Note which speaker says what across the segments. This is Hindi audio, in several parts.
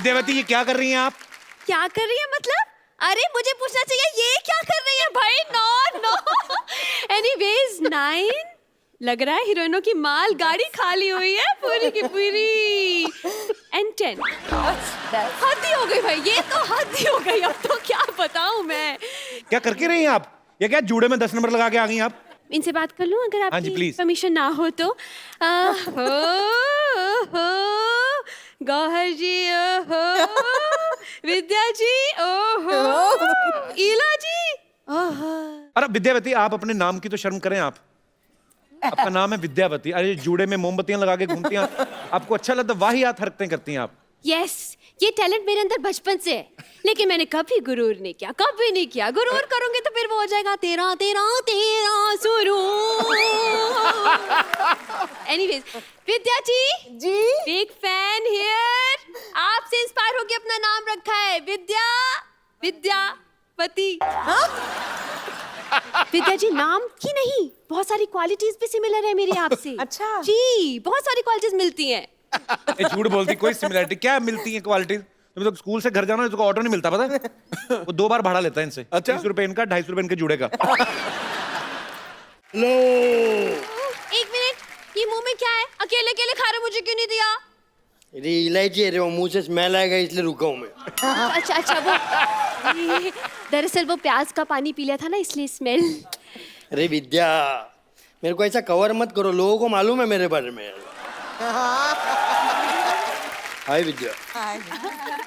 Speaker 1: देवती ये क्या कर रही हैं आप?
Speaker 2: क्या कर रही है मतलब? अरे मुझे पूछना चाहिए ये क्या कर रही है भाई। No no. एनीवेज 9 लग रहा है हीरोइनों की माल गाड़ी खाली हुई है पूरी की पूरी। एंड 10 हद ही हो गई भाई, ये तो हद ही हो गई। अब तो क्या बताऊं मैं।
Speaker 1: क्या करके रही हैं आप? ये क्या जूड़े में 10 नंबर लगा के आ गई आप?
Speaker 2: इनसे बात कर लूं अगर
Speaker 1: हाँ जी,
Speaker 2: आपकी
Speaker 1: please.
Speaker 2: परमिशन ना हो तो। गौहर जी, ओहो विद्या जी, ओहो ईला जी, ओहो।
Speaker 1: अरे विद्यावती, आप अपने नाम की तो शर्म करें आप। आपका नाम है विद्यावती, अरे जूड़े में मोमबत्तियां लगा के घूमती हैं। आपको अच्छा लगता? वाहियात हरकतें करती हैं आप।
Speaker 2: यस, ये टैलेंट मेरे अंदर बचपन से है, लेकिन मैंने कभी गुरूर नहीं किया, कभी नहीं किया। गुरूर करूंगे तो फिर वो हो जाएगा तेरा तेरा तेरा सुरूर। Anyways Vidya ji, big fan here. आपसे इंस्पायर होके अपना नाम रखा है विद्यावती। विद्या जी नाम की नहीं, बहुत सारी क्वालिटीज भी सिमिलर है मेरी आपसे।
Speaker 3: अच्छा
Speaker 2: जी, बहुत सारी क्वालिटीज मिलती हैं।
Speaker 1: ये झूठ बोलती, कोई सिमिलरिटी क्या मिलती है क्वालिटीज? तुम तो स्कूल से घर जाना है तो ऑटो नहीं मिलता, पता है? वो 2 बार भाड़ा लेता है इनसे। अच्छा, 30 रुपए इनका, 250 रुपए इनके जूड़े का।
Speaker 4: लो
Speaker 2: एक मिनट, ये मुंह में क्या है? अकेले अकेले खा रहे, मुझे क्यों नहीं दिया?
Speaker 4: अरे इलायची है रे, वो मुंह से स्मेल आएगा इसलिए रुका हूँ मैं।
Speaker 2: अच्छा अच्छा, वो दरअसल वो प्याज का पानी पी लिया था ना, इसलिए स्मेल।
Speaker 4: अरे विद्या, मेरे को ऐसा कवर मत करो, लोगों को मालूम है मेरे बारे में। Hi Vidya.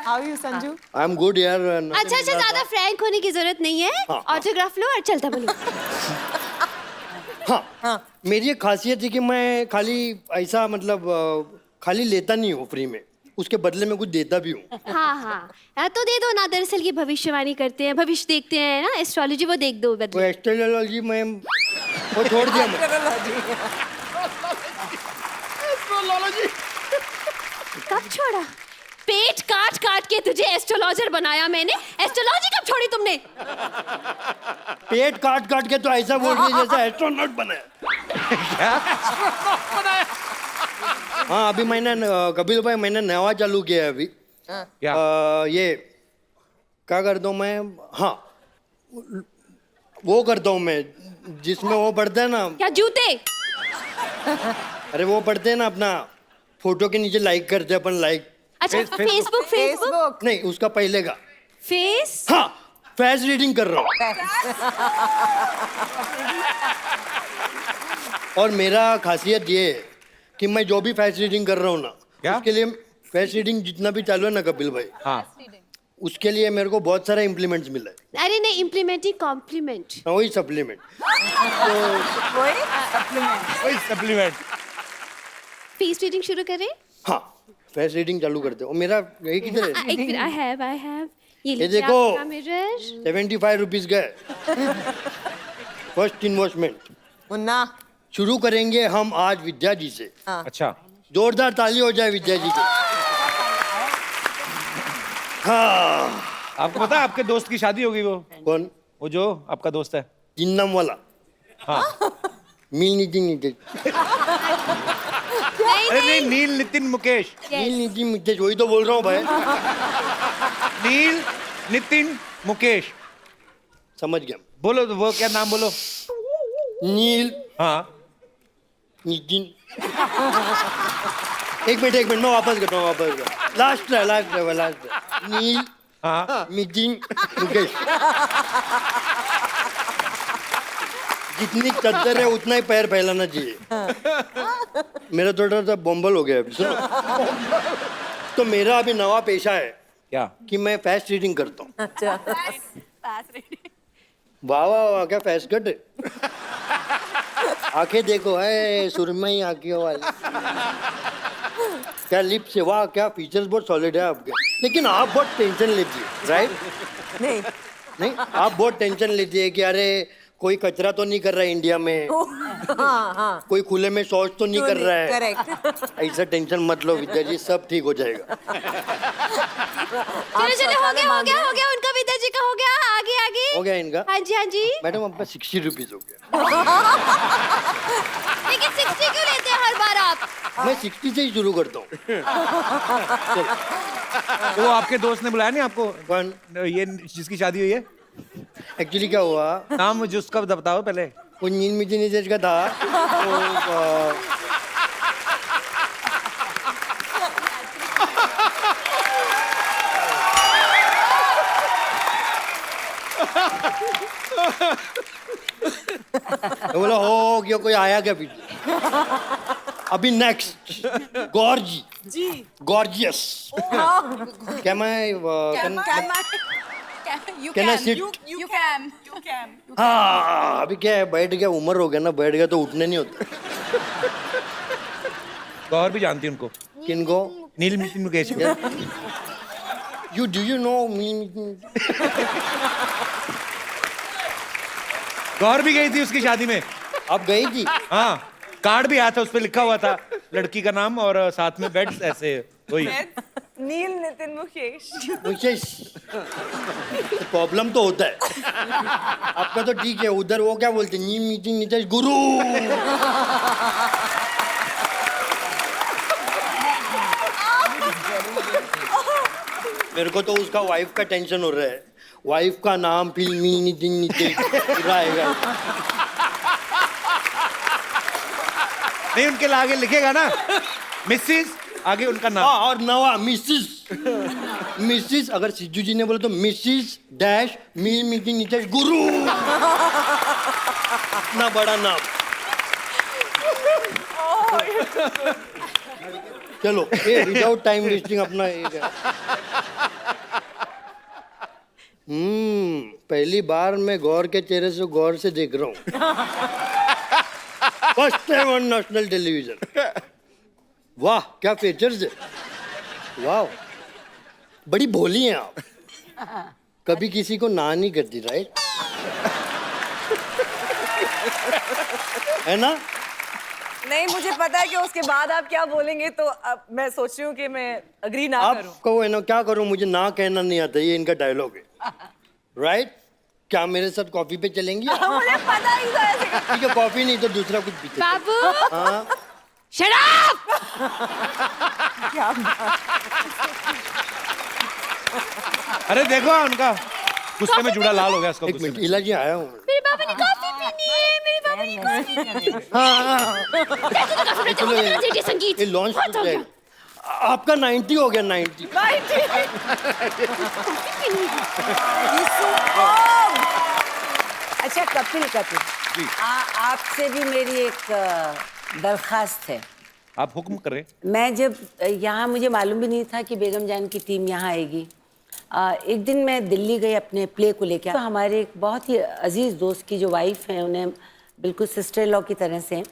Speaker 3: How you Sanju?
Speaker 4: I am good यार।
Speaker 2: अच्छा अच्छा, ज्यादा फ्रैंक होने की जरूरत नहीं है।
Speaker 4: हाँ।
Speaker 2: ऑटोग्राफ लो और चलता बोलो।
Speaker 4: हाँ, मेरी एक खासियत है कि मैं खाली ऐसा मतलब खाली लेता नहीं हूँ फ्री में, उसके बदले में कुछ देता भी हूँ।
Speaker 2: हाँ, तो दे दो ना। दरअसल ये भविष्यवाणी करते हैं, भविष्य देखते हैं ना, एस्ट्रोलॉजी, वो देख दो
Speaker 4: वो
Speaker 2: बदले।
Speaker 4: एस्ट्रोलॉजी में वो छोड़ दिया मैं।
Speaker 2: कब छोड़ा? पेट काट काट के तुझे एस्ट्रोलॉजर बनाया मैंने। एस्ट्रोलॉजी कब छोड़ी तुमने?
Speaker 4: पेट काट काट के तो ऐसा बोल रही है जैसा एस्ट्रोनॉट बनाया। हाँ, अभी मैंने कपिल भाई, मैंने नया चालू किया है अभी।
Speaker 1: क्या?
Speaker 4: ये क्या करता हूँ मैं? हाँ, वो करता हूँ मैं जिसमें वो पढ़ते हैं ना।
Speaker 2: क्या जूते?
Speaker 4: अरे वो पढ़ते हैं ना, अपना फोटो के नीचे लाइक करते हैं अपन, लाइक।
Speaker 2: अच्छा, फेसबुक।
Speaker 3: फेसबुक।
Speaker 4: नहीं, उसका पहले का।
Speaker 2: फेस।
Speaker 4: हाँ, फेस रीडिंग कर रहा हूँ। और मेरा खासियत ये है कि मैं जो भी फेस रीडिंग कर रहा हूँ ना,
Speaker 1: क्या?
Speaker 4: उसके लिए फेस रीडिंग जितना भी चालू है ना कपिल भाई,
Speaker 1: हाँ,
Speaker 4: उसके लिए मेरे को बहुत सारा इम्प्लीमेंट्स मिला है।
Speaker 2: अरे नहीं, इम्प्लीमेंट ही कॉम्प्लीमेंट।
Speaker 4: वही सप्लीमेंट।
Speaker 1: वही सप्लीमेंट।
Speaker 2: फेस रीडिंग शुरू करें?
Speaker 4: हाँ, फेस रीडिंग चालू करते हो। मेरा यही किधर है?
Speaker 2: एक मिनट, आई हैव ये
Speaker 4: ये देखो,
Speaker 2: मिरर।
Speaker 4: 75 रुपीज गए। First investment.
Speaker 3: मुन्ना।
Speaker 4: शुरू करेंगे हम आज विद्या जी से।
Speaker 1: अच्छा,
Speaker 4: जोरदार ताली हो जाए विद्या जी की। हाँ।
Speaker 1: आपको पता है आपके दोस्त की शादी होगी? वो
Speaker 4: कौन?
Speaker 1: वो जो आपका दोस्त है।
Speaker 4: जिन्नम वाला।
Speaker 1: हाँ।
Speaker 4: नील नितिन मुकेश।
Speaker 1: अरे नहीं, नील नितिन मुकेश।
Speaker 4: नील नितिन मुकेश, वही तो बोल रहा हूँ भाई।
Speaker 1: नील नितिन मुकेश।
Speaker 4: समझ गया।
Speaker 1: बोलो तो, वो क्या नाम बोलो?
Speaker 4: नील
Speaker 1: हाँ,
Speaker 4: नितिन। एक मिनट मैं वापस करता हूँ, लास्ट है। नील
Speaker 1: हाँ,
Speaker 4: नितिन मुकेश। जितनी चद्दर है उतना ही पैर फैलाना चाहिए। मेरा थोड़ा सा बॉम्बल हो गया अभी, सुनो। तो मेरा अभी नवा पेशा है
Speaker 1: क्या?
Speaker 4: कि मैं फेस रीडिंग करता हूँ।
Speaker 3: अच्छा।
Speaker 4: वाह वाह वाह, क्या फेस कट है। आंखें देखो, है सुरमई आंखों वाली। क्या लिप्स है, वाह क्या फीचर्स, बहुत सॉलिड है आपके। लेकिन आप बहुत टेंशन लेती है, राइट? नहीं, आप बहुत टेंशन लेती है कि अरे कोई कचरा तो नहीं कर रहा है इंडिया में।
Speaker 3: हाँ।
Speaker 4: कोई खुले में शौच तो नहीं कर रहा है।
Speaker 3: करेक्ट।
Speaker 4: ऐसा टेंशन मत लो विद्या जी, सब ठीक हो जाएगा।
Speaker 2: चलो हो गया उनका, विद्या जी का हो गया। आगे
Speaker 4: हो गया इनका?
Speaker 2: हाँ जी।
Speaker 4: मैडम आपका 60 रुपीज हो गया।
Speaker 2: लेकिन 60 क्यों लेते हैं हर बार आप?
Speaker 4: मैं 60 से ही शुरू करता हूँ।
Speaker 1: तो वो आपके दोस्त ने बुलाया नहीं आपको?
Speaker 4: कौन?
Speaker 1: ये जिसकी शादी हुई है?
Speaker 4: एक्चुअली क्या हुआ,
Speaker 1: नाम मुझे उसका बताओ पहले।
Speaker 4: वो नील मिटी नीरज का था, तो तो बोला हो गया, कोई आया क्या पीछे? अभी नेक्स्ट गॉर्जी
Speaker 3: जी
Speaker 4: गॉर्जियस। क्या मैं Can I sit?
Speaker 3: you can
Speaker 4: हाँ, अभी क्या है, बैठ गया, उम्र हो गया ना, बैठ गया तो उठने नहीं होता।
Speaker 1: गौर भी जानती उनको,
Speaker 4: किनको?
Speaker 1: नील मिट्टी मुकेश को।
Speaker 4: you know me?
Speaker 1: गौर भी गई थी उसकी शादी में।
Speaker 4: आप गई थी?
Speaker 1: हाँ, कार्ड भी आया था, उस पे लिखा हुआ था लड़की का नाम और साथ में बेड्स ऐसे वही।
Speaker 3: नील नितिन मुकेश।
Speaker 4: मुझे प्रॉब्लम तो होता है, आपका तो ठीक है, उधर वो क्या बोलते हैं, नीम मीटिंग नीतीश गुरु। मेरे को तो उसका वाइफ का टेंशन हो रहा है, वाइफ का नाम फिल्मी नितिन नीतीश रहेगा।
Speaker 1: नहीं, उनके आगे लिखेगा ना मिसिस, आगे उनका नाम।
Speaker 4: हाँ, और नवा मिसिस। मिसिस अगर सिद्धू जी ने बोले तो मिसिस डैश मील मीटिंग नीतीश गुरु। इतना बड़ा नाम। चलो ये विदाउट टाइम वेस्टिंग अपना एक है। पहली बार मैं गौर के चेहरे से गौर से देख रहा हूँ। First time on national television. वाह क्या फीचर्स है, वाह बड़ी भोली हैं आप, कभी किसी को ना नहीं करती, राइट? है ना?
Speaker 3: नहीं, मुझे पता है कि उसके बाद आप क्या बोलेंगे, तो अब मैं सोच रही हूँ कि मैं अग्री ना करूँ।
Speaker 4: आप कहो है ना, क्या करूं, मुझे ना कहना नहीं आता, ये इनका डायलॉग है, राइट? क्या मेरे साथ कॉफी पे चलेंगी?
Speaker 3: मुझे पता ही था ऐसे।
Speaker 4: ठीक है, कॉफी नहीं तो दूसरा कुछ पीते।
Speaker 2: बाबू
Speaker 4: हाँ,
Speaker 2: शराब।
Speaker 1: अरे देखो उनका गुस्से में जुड़ा लाल हो गया उसका।
Speaker 4: एक मिनट, इला जी आया हूँ।
Speaker 2: मेरे बाबा ने कॉफी पीनी है, मेरे बाबा ने कॉफी पीनी है।
Speaker 4: चलो
Speaker 2: संगीत
Speaker 4: ये लॉन्च
Speaker 2: बहुत हो गया।
Speaker 4: आपका 90 हो गया, 90।
Speaker 5: अच्छा कपिल आपसे भी मेरी एक दरखास्त है।
Speaker 1: आप हुक्म करें।
Speaker 5: मैं जब यहाँ, मुझे मालूम भी नहीं था कि बेगम जान की टीम यहाँ आएगी। एक दिन मैं दिल्ली गई अपने प्ले को लेकर, तो हमारे एक बहुत ही अजीज़ दोस्त की जो वाइफ है, उन्हें बिल्कुल सिस्टर लॉ की तरह से,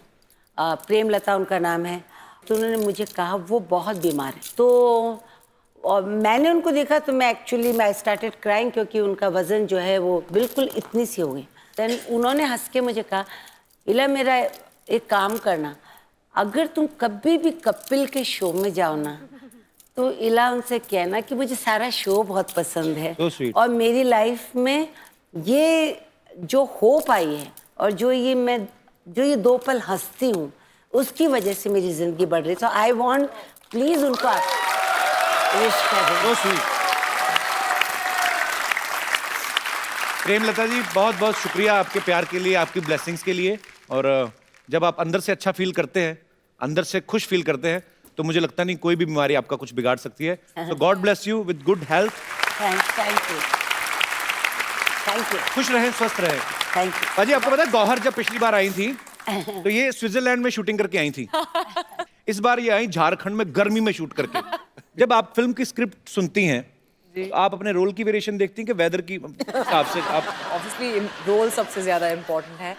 Speaker 5: प्रेमलता उनका नाम है, तो उन्होंने मुझे कहा वो बहुत बीमार है। तो और मैंने उनको देखा तो मैं आई स्टार्टेड क्राइंग, क्योंकि उनका वज़न जो है वो बिल्कुल इतनी सी हो गई। देन उन्होंने हंस के मुझे कहा, इला मेरा एक काम करना, अगर तुम कभी भी कपिल के शो में जाओ ना, तो इला उनसे कहना कि मुझे सारा शो बहुत पसंद है,
Speaker 1: So sweet.
Speaker 5: और मेरी लाइफ में ये जो होप आई है और जो ये 2 पल हंसती हूँ, उसकी वजह से मेरी जिंदगी बढ़ रही है। तो आई वांट प्लीज उनको विश कर दें।
Speaker 1: प्रेमलता जी, बहुत बहुत शुक्रिया आपके प्यार के लिए, आपकी ब्लेसिंग्स के लिए। और जब आप अंदर से अच्छा फील करते हैं, अंदर से खुश फील करते हैं, तो मुझे लगता नहीं कोई भी बीमारी आपका कुछ बिगाड़ सकती है। तो God bless you with good health.
Speaker 5: Thank you.
Speaker 1: खुश रहें, स्वस्थ रहें।
Speaker 5: Thank you.
Speaker 1: पाजी, आपको पता है गौहर जब पिछली बार आई थी तो ये स्विट्जरलैंड में शूटिंग करके आई थी। इस बार ये आई झारखंड में गर्मी में शूट करके। जब आप फिल्म की स्क्रिप्ट सुनती हैं, तो आप अपने रोल की वेरिएशन देखती हैं कि वेदर की हिसाब से? आप
Speaker 3: ऑब्वियसली रोल सबसे ज्यादा इम्पोर्टेंट है,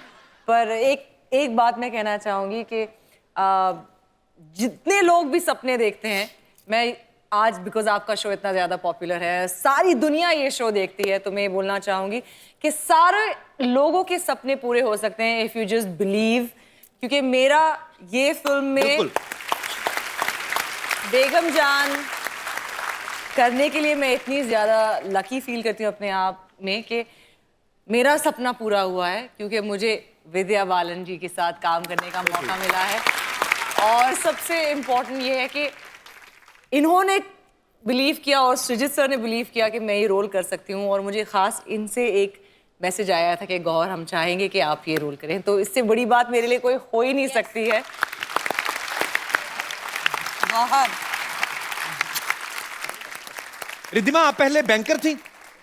Speaker 3: पर एक बात मैं कहना चाहूंगी कि जितने लोग भी सपने देखते हैं, मैं आज बिकॉज आपका शो इतना ज्यादा पॉपुलर है, सारी दुनिया ये शो देखती है, तो मैं ये बोलना चाहूंगी कि सारे लोगों के सपने पूरे हो सकते हैं इफ यू जस्ट बिलीव। क्योंकि मेरा ये फिल्म में बेगम जान करने के लिए मैं इतनी ज्यादा लकी फील करती हूँ अपने आप में कि मेरा सपना पूरा हुआ है, क्योंकि मुझे विद्या बालन जी के साथ काम करने का मौका मिला है। और सबसे इम्पोर्टेंट ये है कि इन्होंने बिलीव किया और सृजित सर ने बिलीव किया कि मैं ये रोल कर सकती हूँ, और मुझे खास इनसे एक मैसेज आया था कि गौर हम चाहेंगे कि आप ये रोल करें, तो इससे बड़ी बात मेरे लिए कोई हो ही नहीं सकती है। बहुत।
Speaker 1: रिद्धिमा, आप पहले बैंकर थी,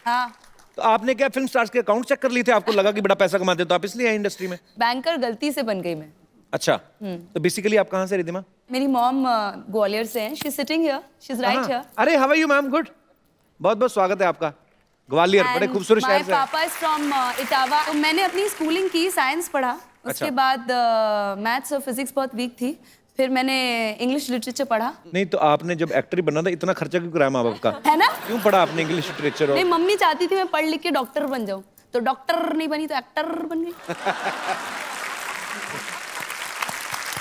Speaker 3: हाँ,
Speaker 1: तो आपने क्या फिल्म स्टार्स के अकाउंट चेक कर लिए थे? आपको लगा कि बड़ा पैसा कमाते तो आप इसलिए आए इंडस्ट्री में?
Speaker 3: बैंकर गलती से बन गई मैं।
Speaker 1: अच्छा, तो बेसिकली आप कहाँ से रिद्धिमा?
Speaker 3: मेरी मॉम ग्वालियर से हैं। She is sitting here, she is right here.
Speaker 1: अरे how are you ma'am? Good, बहुत बहुत स्वागत है आपका। ग्वालियर बड़े खूबसूरत शहर से।
Speaker 3: माय पापा इज फ्रॉम इटावा। तो मैंने अपनी स्कूलिंग की, साइंस पढ़ा, उसके बाद मैथ्स और फिजिक्स बहुत वीक थी, फिर मैंने इंग्लिश लिटरेचर पढ़ा।
Speaker 1: नहीं तो आपने जब एक्टर बनना था इतना खर्चा क्यों कराया माँ बाप का?
Speaker 3: है ना?
Speaker 1: क्यों पढ़ा आपने इंग्लिश लिटरेचर?
Speaker 3: नहीं, मम्मी चाहती थी मैं पढ़ लिख के डॉक्टर बन जाऊं, तो डॉक्टर नहीं बनी तो एक्टर बन गई।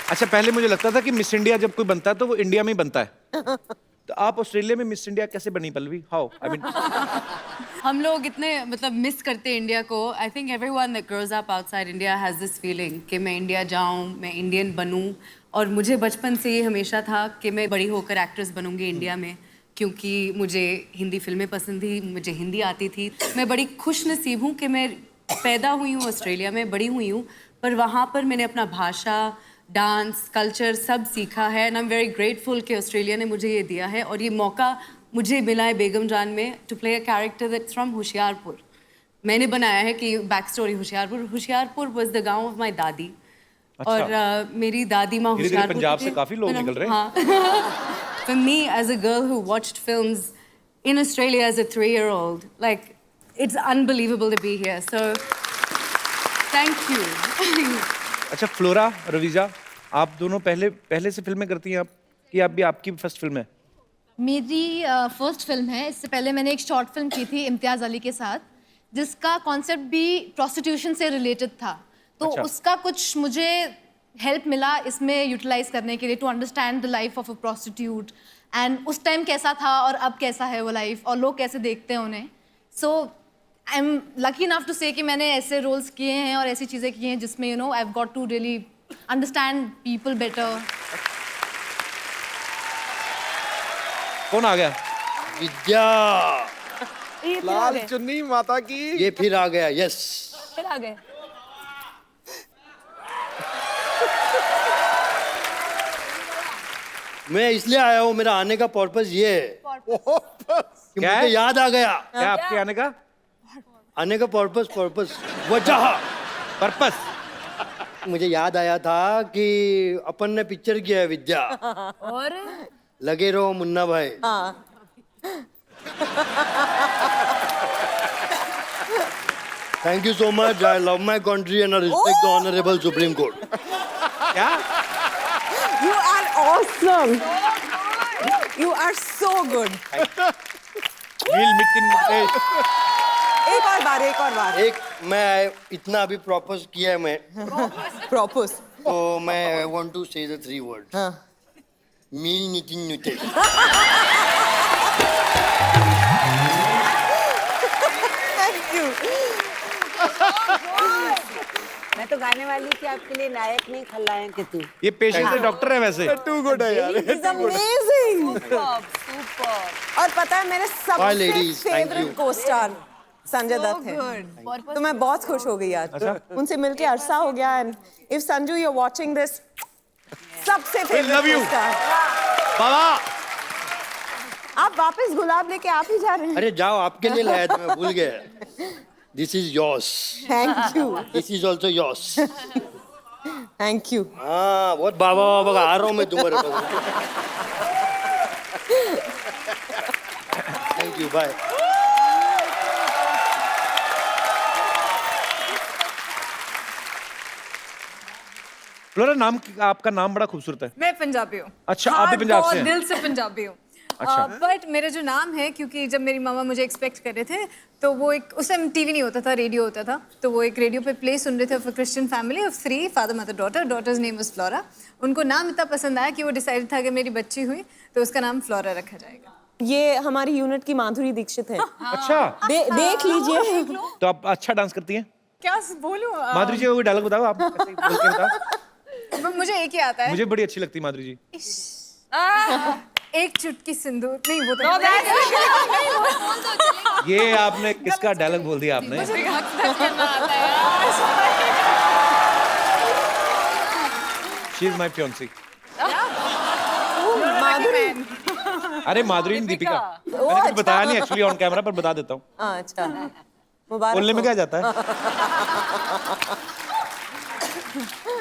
Speaker 1: अच्छा, पहले मुझे लगता था कि मिस इंडिया जब कोई बनता है तो वो इंडिया में ही बनता है। तो आप ऑस्ट्रेलिया में मिस इंडिया कैसे बनी पल्लवी? हाउ? आई मीन
Speaker 6: हम लोग इतने मतलब मिस करते हैं इंडिया को। I think everyone that grows up outside India has this feeling कि मैं इंडिया जाऊं, मैं इंडियन बनूं। और मुझे बचपन से ये हमेशा था कि मैं बड़ी होकर एक्ट्रेस बनूंगी इंडिया में, क्योंकि मुझे हिंदी फिल्में पसंद थी, मुझे हिंदी आती थी। मैं बड़ी खुश नसीब हूँ कि मैं पैदा हुई हूँ ऑस्ट्रेलिया में, बड़ी हुई हूँ, पर वहाँ पर मैंने अपना भाषा, डांस, कल्चर सब सीखा है। And I am very grateful कि ऑस्ट्रेलिया ने मुझे ये दिया है, और ये मौका मुझे मिला है बेगम जान में to play a character that's from Hoshiarpur. मैंने बनाया है कि back story Hoshiarpur was the gaon of my dadi.
Speaker 1: अच्छा।
Speaker 6: और मेरी दादी माँ
Speaker 1: धीरे-धीरे
Speaker 6: होशियारपुर
Speaker 1: पंजाब
Speaker 6: की
Speaker 1: से
Speaker 6: थी।
Speaker 1: काफी लोग निकल रहे हैं।
Speaker 6: हाँ। For me as a girl who watched films in Australia as a 3-year-old, like it's unbelievable to be here. So thank you.
Speaker 1: अच्छा, फ्लोरा, रवीजा, आप दोनों पहले से फिल्में करती हैं आप, कि आप भी आपकी फर्स्ट फिल्म है?
Speaker 7: मेरी फर्स्ट फिल्म है। इससे पहले मैंने एक शॉर्ट फिल्म की थी इम्तियाज़ अली के साथ, जिसका कॉन्सेप्ट भी प्रोस्टिट्यूशन से रिलेटेड था, तो
Speaker 1: अच्छा।
Speaker 7: उसका कुछ मुझे हेल्प मिला इसमें यूटिलाइज करने के लिए, to understand the life of a prostitute, and उस टाइम कैसा था और अब कैसा है वो लाइफ, और लोग कैसे देखते हैं उन्हें। So I am lucky enough to say कि मैंने ऐसे रोल्स किए हैं और ऐसी चीज़ें की हैं जिसमें I have got to really understand people better.
Speaker 1: कौन आ गया?
Speaker 4: विद्या,
Speaker 8: लाल चुन्नी माता की।
Speaker 4: ये फिर आ गया। यस,
Speaker 3: फिर आ गए।
Speaker 4: मैं इसलिए आया हूँ, मेरा आने का पर्पस ये है कि
Speaker 1: क्या
Speaker 4: मुझे
Speaker 1: है?
Speaker 4: याद आ गया।
Speaker 1: क्या आपके आने का
Speaker 4: आने का पर्पस वजह,
Speaker 1: पर्पस?
Speaker 4: मुझे याद आया था कि अपन ने पिक्चर किया है विद्या,
Speaker 3: और
Speaker 4: लगे Raho Munna Bhai. Thank you so much. I love my country and I respect the honourable supreme court.
Speaker 1: क्या?
Speaker 9: You are awesome. You are so good.
Speaker 1: Neil Nitin Mukesh.
Speaker 9: एक और बार।
Speaker 4: एक मैं इतना अभी प्रॉपोज किया है मैं,
Speaker 9: Propose.
Speaker 4: तो मैं आई वांट टू से द 3 वर्ड्स।
Speaker 9: हाँ.
Speaker 4: मील नितिन नुते।
Speaker 9: Thank you.
Speaker 5: मैं तो गाने वाली थी आपके लिए, नायक नहीं खलनायक है तू।
Speaker 1: ये पेशे से डॉक्टर है वैसे।
Speaker 8: टू गुड है यार।
Speaker 9: It's amazing. और पता है मेरे
Speaker 4: Bye,
Speaker 9: सबसे
Speaker 4: ladies. Thank
Speaker 9: favourite
Speaker 4: you.
Speaker 9: Co-star Sanjay Dutt है, तो मैं बहुत खुश हो गई आज। उनसे मिलके अरसा हो गया, and if Sanju you are watching this, सबसे
Speaker 1: love you.
Speaker 9: Favourite co-star.
Speaker 1: बाबा,
Speaker 9: आप वापस गुलाब लेके आप ही जा रहे हैं।
Speaker 4: अरे जाओ, आपके लिए लाया था, मैं भूल गया। This is yours.
Speaker 9: Thank you,
Speaker 4: this is also yours.
Speaker 9: Thank you.
Speaker 4: हाँ, बहुत बाबा का आ रहा हूँ मैं तुम्हारे पास। Thank you, bye.
Speaker 1: फ्लोरा, आपका नाम बड़ा खूबसूरत है।
Speaker 10: मैं पंजाबी हूँ।
Speaker 1: अच्छा, आप भी पंजाब से हैं?
Speaker 10: दिल से पंजाबी हूँ।
Speaker 1: अच्छा।
Speaker 10: बट मेरा जो नाम है, क्योंकि जब मेरी मामा मुझे एक्सपेक्ट कर रहे थे, तो वो एक, उस टाइम टीवी नहीं होता था, रेडियो होता था, तो वो एक रेडियो पे प्ले सुन रहे थे of a Christian family of 3, father mother daughter. Daughter's name was Flora. उनको नाम इतना पसंद आया कि वो डिसाइड था कि मेरी बच्ची हुई तो उसका नाम फ्लोरा रखा जाएगा।
Speaker 9: ये हमारी यूनिट की माधुरी दीक्षित है।
Speaker 1: अच्छा,
Speaker 9: देख लीजिए।
Speaker 1: तो आप अच्छा डांस करती हैं?
Speaker 10: क्या बोलूं?
Speaker 1: माधुरी जी को कोई डायलॉग बताओ आप, ऐसे ही बोल के बताओ।
Speaker 10: मुझे एक ही आता है।
Speaker 1: मुझे बड़ी अच्छी लगती माधुरी जी।
Speaker 10: एक चुटकी सिंदूर नहीं वो तो
Speaker 1: ये आपने किसका डायलॉग बोल दिया आपने? She is my fiancée. अरे माधुरी दीपिका, मैंने कुछ बताया नहीं एक्चुअली ऑन कैमरा, पर बता देता हूँ।
Speaker 9: अच्छा मुबारक
Speaker 1: बोलने में क्या जाता है।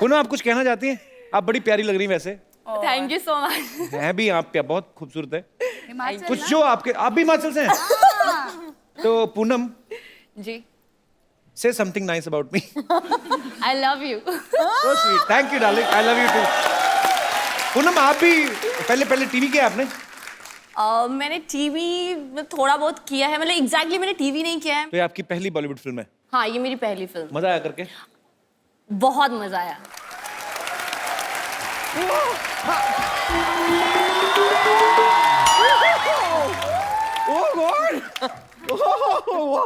Speaker 1: पूनम, आप कुछ कहना चाहती हैं? आप बड़ी प्यारी लग रही हैं वैसे।
Speaker 2: Thank you so much.
Speaker 1: हैं भी आप बहुत खूबसूरत है। कुछ जो आपके, आप भी हिमाचल से हैं? तो पूनम
Speaker 2: जी,
Speaker 1: say something nice about me.
Speaker 2: I love you.
Speaker 1: So sweet. Thank you, darling. I love you too. Poonam, आप भी पहले टीवी किया आपने?
Speaker 2: मैंने टीवी में थोड़ा बहुत किया है, मतलब एग्जैक्टली मैंने टीवी नहीं किया है।
Speaker 1: तो ये आपकी पहली बॉलीवुड फिल्म है?
Speaker 2: हाँ, ये मेरी पहली फिल्म।
Speaker 1: मजा आया करके?
Speaker 2: बहुत मजा आया।
Speaker 8: ओह गॉड, ओह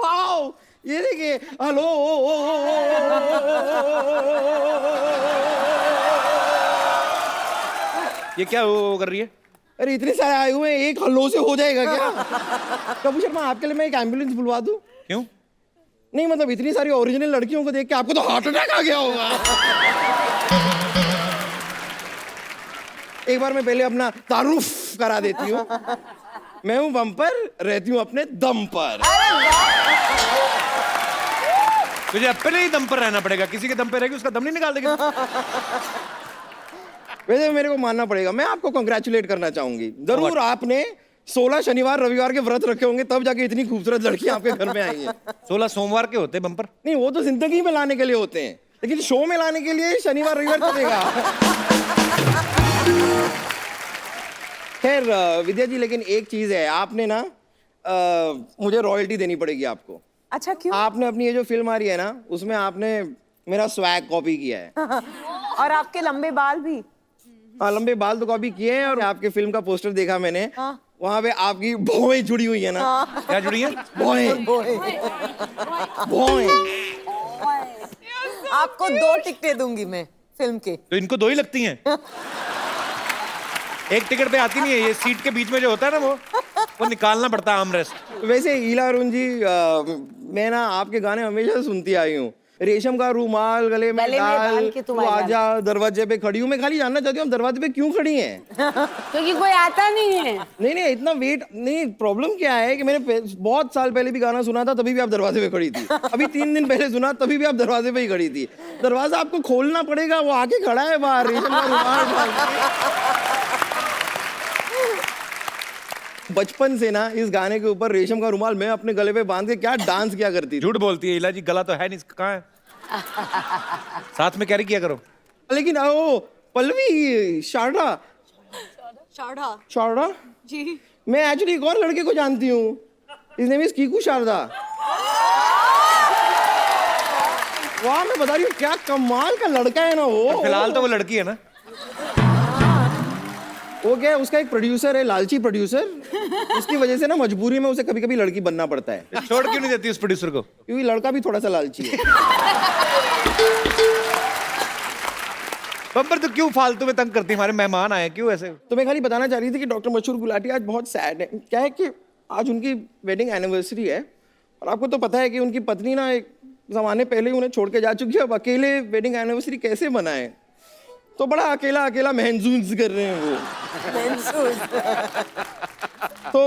Speaker 8: वाओ, ये देखिए, हेलो,
Speaker 1: ये क्या वो कर रही है?
Speaker 8: अरे इतने सारे आए हुए हैं, एक हल्लो से हो जाएगा क्या? कपूर शर्मा, आपके लिए मैं एक एम्बुलेंस बुलवा दूं?
Speaker 1: क्यों?
Speaker 8: नहीं मतलब इतनी सारी ओरिजिनल लड़कियों को देख के आपको तो हार्ट अटैक आ गया होगा। एक बार मैं पहले अपना तारुफ करा देती हूँ। मैं हूँ बम्पर, रहती हूँ अपने दम पर।
Speaker 1: तुझे अपने ही दम पर रहना पड़ेगा, किसी के दम पे रहेगी उसका दम नहीं निकाल देगी।
Speaker 8: वैसे मेरे को मानना पड़ेगा, मैं आपको कंग्रेचुलेट करना चाहूंगी। जरूर आपने 16 शनिवार रविवार के व्रत रखे होंगे, तब जाके इतनी खूबसूरत लड़कियां आपके घर में आई हैं।
Speaker 1: 16 सोमवार के होते बम्पर?
Speaker 8: नहीं, वो तो जिंदगी में लाने के लिए होते हैं, लेकिन शो में लाने के लिए शनिवार रविवार चलेगा। खैर विद्या जी, लेकिन एक चीज है, आपने ना मुझे रॉयल्टी देनी पड़ेगी आपको।
Speaker 9: अच्छा क्यों?
Speaker 8: आपने अपनी ये जो फिल्म आ रही है ना, उसमें आपने मेरा स्वैग कॉपी किया है।
Speaker 9: और आपके लंबे बाल भी।
Speaker 8: हाँ, लंबे बाल तो कॉपी किए हैं, और आपके फिल्म का पोस्टर देखा मैंने। वहाँ पे आपकी भौएं जुड़ी हुई है ना।
Speaker 1: क्या जुड़ी है?
Speaker 8: भौएं, भौएं।
Speaker 9: आपको 2 टिकटें दूंगी मैं फिल्म के।
Speaker 1: तो इनको 2 ही लगती हैं? एक टिकट पे आती नहीं है, ये सीट के बीच में जो होता है ना वो निकालना पड़ता है आर्मरेस्ट।
Speaker 8: वैसे ईला अरुण जी, मैं ना आपके गाने हमेशा सुनती आई हूँ। रेशम का रूमाल गले में डाल, तू आजा, दरवाजे पे खड़ी हूँ। मैं खाली जानना चाहती हूँ, आप दरवाजे पे क्यों खड़ी हैं?
Speaker 5: क्योंकि कोई आता नहीं है।
Speaker 8: नहीं, इतना वेट नहीं। प्रॉब्लम क्या है कि मैंने बहुत साल पहले भी गाना सुना था, तभी भी आप दरवाजे पे खड़ी थी। अभी 3 दिन पहले सुना, तभी भी आप दरवाजे पे ही खड़ी थी। दरवाजा आपको खोलना पड़ेगा, वो आके खड़ा है बाहर रेशम का रूमाल। बचपन से ना इस गाने के ऊपर रेशम का रुमाल मैं अपने गले पे बांध के क्या डांस किया करती थी।
Speaker 1: झूठ बोलती है इला जी, गला तो है नहीं, कहाँ है? साथ में कैरी किया करो।
Speaker 8: लेकिन ओ पल्लवी, शारदा जी, मैं एक्चुअली एक और लड़के को जानती हूँ। His name is Kiku Sharda. वाह, मैं बता रही हूँ, क्या कमाल का लड़का है ना वो।
Speaker 1: फिलहाल तो वो लड़की है ना।
Speaker 8: वो क्या है, उसका एक प्रोड्यूसर है, लालची प्रोड्यूसर। उसकी वजह से ना मजबूरी में उसे कभी कभी लड़की बनना पड़ता है।
Speaker 1: छोड़ क्यों नहीं देती उस प्रोड्यूसर को?
Speaker 8: क्योंकि लड़का भी थोड़ा सा लालची है।
Speaker 1: बब्बर, तो क्यों फालतू में तंग करती है? हमारे मेहमान आए, क्यों ऐसे?
Speaker 8: तो मैं खाली बताना चाह रही थी कि डॉक्टर मशहूर गुलाटी आज बहुत सैड है। क्या है कि आज उनकी वेडिंग एनिवर्सरी है, और आपको तो पता है कि उनकी पत्नी ना एक जमाने पहले ही उन्हें छोड़ के जा चुकी है। अब अकेले वेडिंग एनिवर्सरी कैसे मनाएं? तो बड़ा अकेला अकेला महसूस कर रहे हैं वो। तो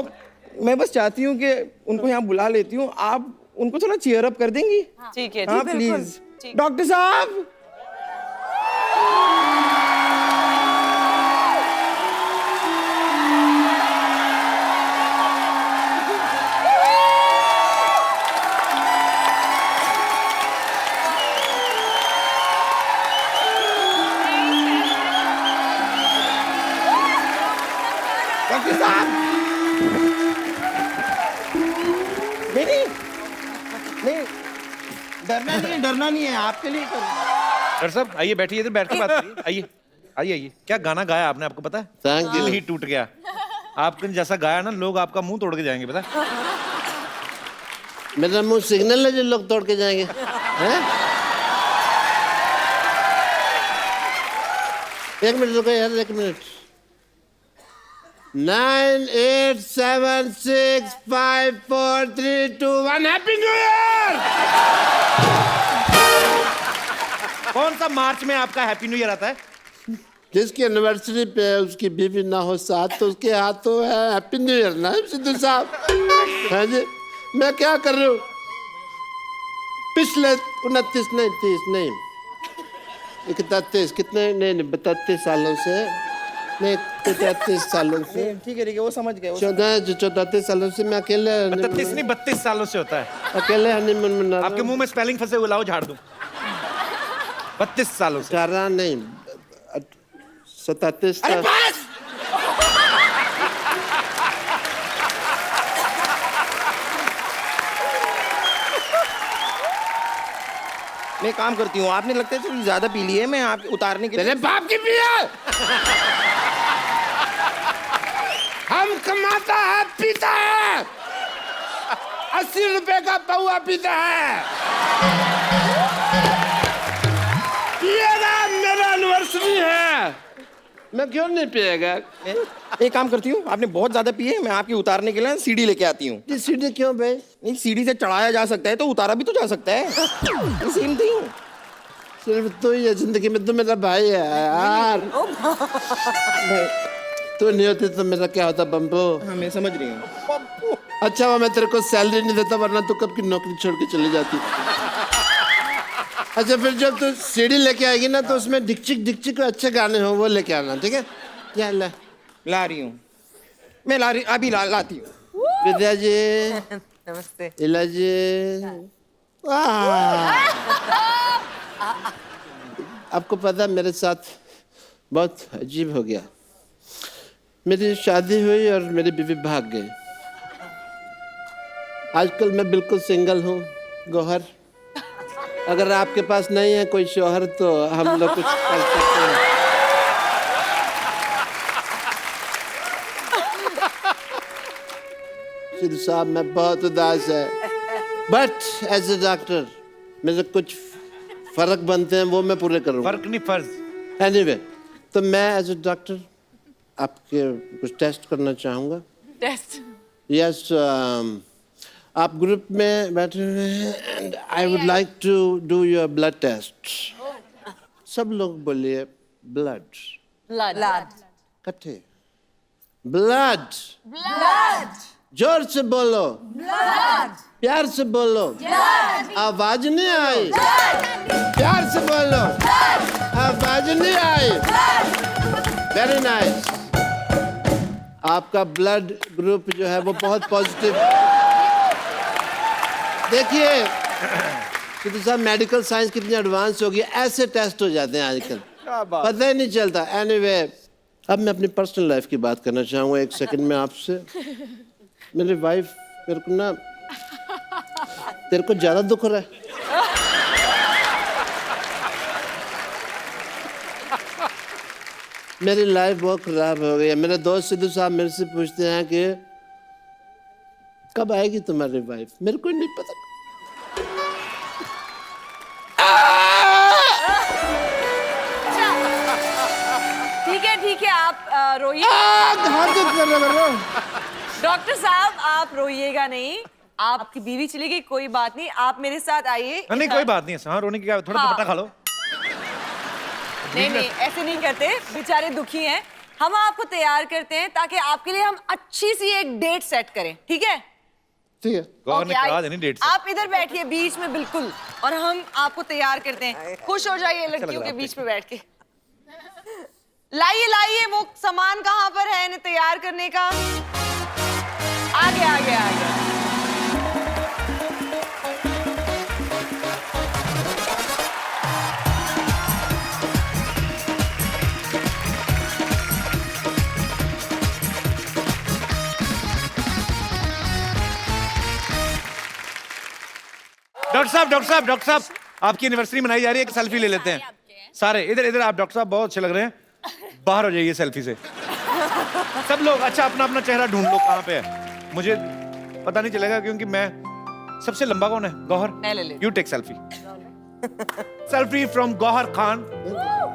Speaker 8: मैं बस चाहती हूँ कि उनको यहाँ बुला लेती हूँ, आप उनको थोड़ा चीयर अप कर देंगी?
Speaker 9: ठीक है,
Speaker 8: हाँ प्लीज। डॉक्टर साहब, डॉक्टर साहब, नहीं, डरना नहीं है, आपके लिए कर।
Speaker 1: डॉक्टर साहब आइए, बैठिए, इधर बैठ के बात करिए। आइए। क्या गाना गाया आपने, आपको पता है?
Speaker 4: Thank you.
Speaker 1: दिल ही टूट गया। आपने जैसा गाया ना, लोग आपका मुंह तोड़ के जाएंगे, पता है?
Speaker 4: मेरा मुंह सिग्नल है जो लोग तोड़ के जाएंगे हैं?
Speaker 11: एक मिनट रुको यार, एक मिनट। 9, 8, 7, 6, 5, 4, 3, 2, 1 happy new year.
Speaker 1: कौन सा मार्च में आपका हैप्पी न्यू ईयर आता है?
Speaker 11: जिसकी एनिवर्सरी पे उसकी बीवी ना हो साथ, तो उसके हाथ तो है हैप्पी न्यू ईयर ना सिद्धू साहब। हाँ जी, मैं क्या कर रहा हूँ? पिछले 29 नहीं 30 नहीं 31 कितने नहीं 32 सालों से नहीं 33 सालों से,
Speaker 8: ठीक है वो समझ गए।
Speaker 11: 34 सालों से मैं अकेले
Speaker 1: 32 नहीं 32 सालों से होता है।
Speaker 11: अकेले हनीमून मना रहा
Speaker 1: आपके मुंह में स्पेलिंग फंसे हुए, लाओ झाड़ दूं। 32 सालों से।
Speaker 11: 18 नहीं 37
Speaker 1: अरे बस!
Speaker 8: मैं काम करती हूँ, आपने लगता है थोड़ी ज्यादा पी ली है, मैं आप उतारने के लिए।
Speaker 11: तेरे बाप की पिया। हम कमाता है पीता है, 80 रुपए का पौआ पीता है। पिएगा, मेरा एनिवर्सरी है, मैं क्यों नहीं पिएगा?
Speaker 8: एक काम करती हूँ, आपने बहुत ज्यादा पी है, मैं आपकी उतारने के लिए सीढ़ी लेके आती हूँ।
Speaker 11: सीढ़ी क्यों भाई?
Speaker 8: नहीं, सीढ़ी से चढ़ाया जा सकता है तो उतारा भी तो जा सकता है। Same thing.
Speaker 11: सिर्फ तो ये जिंदगी में तो मेरा भाई है यार। तू नहीं होती तो मेरा क्या होता बम्बो?
Speaker 8: हाँ मैं समझ रही हूँ।
Speaker 11: अच्छा वो मैं तेरे को सैलरी नहीं देता, वरना तू कब की नौकरी छोड़ के चली जाती। अच्छा फिर जब तू सीढ़ी लेके आएगी ना तो उसमें डिक्चिक डिक्चिक अच्छे गाने हो वो लेके आना, ठीक है? क्या
Speaker 8: ला रही हूँ मैं, अभी लाती हूँ।
Speaker 11: विद्या जी
Speaker 3: नमस्ते।
Speaker 11: इला जी आपको पता मेरे साथ बहुत अजीब हो गया। मेरी शादी हुई और मेरी बीवी भाग गई। आजकल मैं बिल्कुल सिंगल हूँ गौहर। अगर आपके पास नहीं है कोई शौहर तो हम लोग कुछ कर सकते हैं। सिद्धू साहब मैं बहुत उदास है, बट एज ए डॉक्टर मेरे कुछ फर्क बनते हैं वो मैं पूरे करूँगा।
Speaker 1: फर्क नहीं फर्ज।
Speaker 11: एनीवे तो मैं एज ए डॉक्टर आपके कुछ टेस्ट करना चाहूँगा।
Speaker 3: टेस्ट?
Speaker 11: यस आप ग्रुप में बैठे हुए हैं and I would like to do your blood test. सब लोग बोलिए ब्लड।
Speaker 3: ब्लड।
Speaker 11: इकट्ठे ब्लड।
Speaker 3: ब्लड।
Speaker 11: जोर से बोलो।
Speaker 3: ब्लड।
Speaker 11: प्यार से बोलो।
Speaker 3: ब्लड।
Speaker 11: आवाज नहीं आई। प्यार से बोलो। आवाज नहीं आई। Very nice. आपका ब्लड ग्रुप जो है वो बहुत पॉजिटिव। देखिए सिद्धू साहब मेडिकल साइंस कितनी एडवांस हो गई, ऐसे टेस्ट हो जाते हैं आजकल, पता ही नहीं चलता। एनीवे अब मैं अपनी पर्सनल लाइफ की बात करना चाहूँगा एक सेकंड में आपसे। मेरी वाइफ मेरे को ना, तेरे को ज्यादा दुख हो रहा है? मेरी लाइफ बहुत खराब हो गई है। मेरे दोस्त सिद्धू साहब मेरे से पूछते हैं कि कब आएगी तुम्हारी वाइफ? मेरे को नहीं पता।
Speaker 3: ठीक है आप रोइए। डॉक्टर साहब आप रोइएगा नहीं, आपकी बीवी चली गई कोई बात नहीं, आप मेरे साथ आइए।
Speaker 1: नहीं कोई बात नहीं है, हाँ रोने की क्या, थोड़ा दुपट्टा खा लो।
Speaker 3: नहीं ऐसे नहीं करते, बेचारे दुखी हैं। हम आपको तैयार करते हैं ताकि आपके लिए हम अच्छी सी एक डेट सेट करें, ठीक है?
Speaker 11: ठीक है।
Speaker 1: गौर ने कहा नहीं डेट से।
Speaker 3: आप इधर बैठिए बीच में बिल्कुल, और हम आपको तैयार करते हैं। खुश हो जाइए लड़कियों के बीच में बैठ के। लाइए वो सामान कहाँ पर है इन्हें तैयार करने का? आगे।
Speaker 1: डॉक्टर साहब आपकी एनिवर्सरी मनाई जा रही है, एक सेल्फी ले लेते हैं सारे। इधर आप डॉक्टर साहब बहुत अच्छे लग रहे हैं, बाहर हो जाइए सेल्फी से सब लोग। अच्छा अपना अपना चेहरा ढूंढ लो कहाँ पे है, मुझे पता नहीं चलेगा क्योंकि मैं सबसे लंबा कौन है? गौहर,
Speaker 3: मैं ले ले।
Speaker 1: You take selfie. Selfie from Gauahar Khan.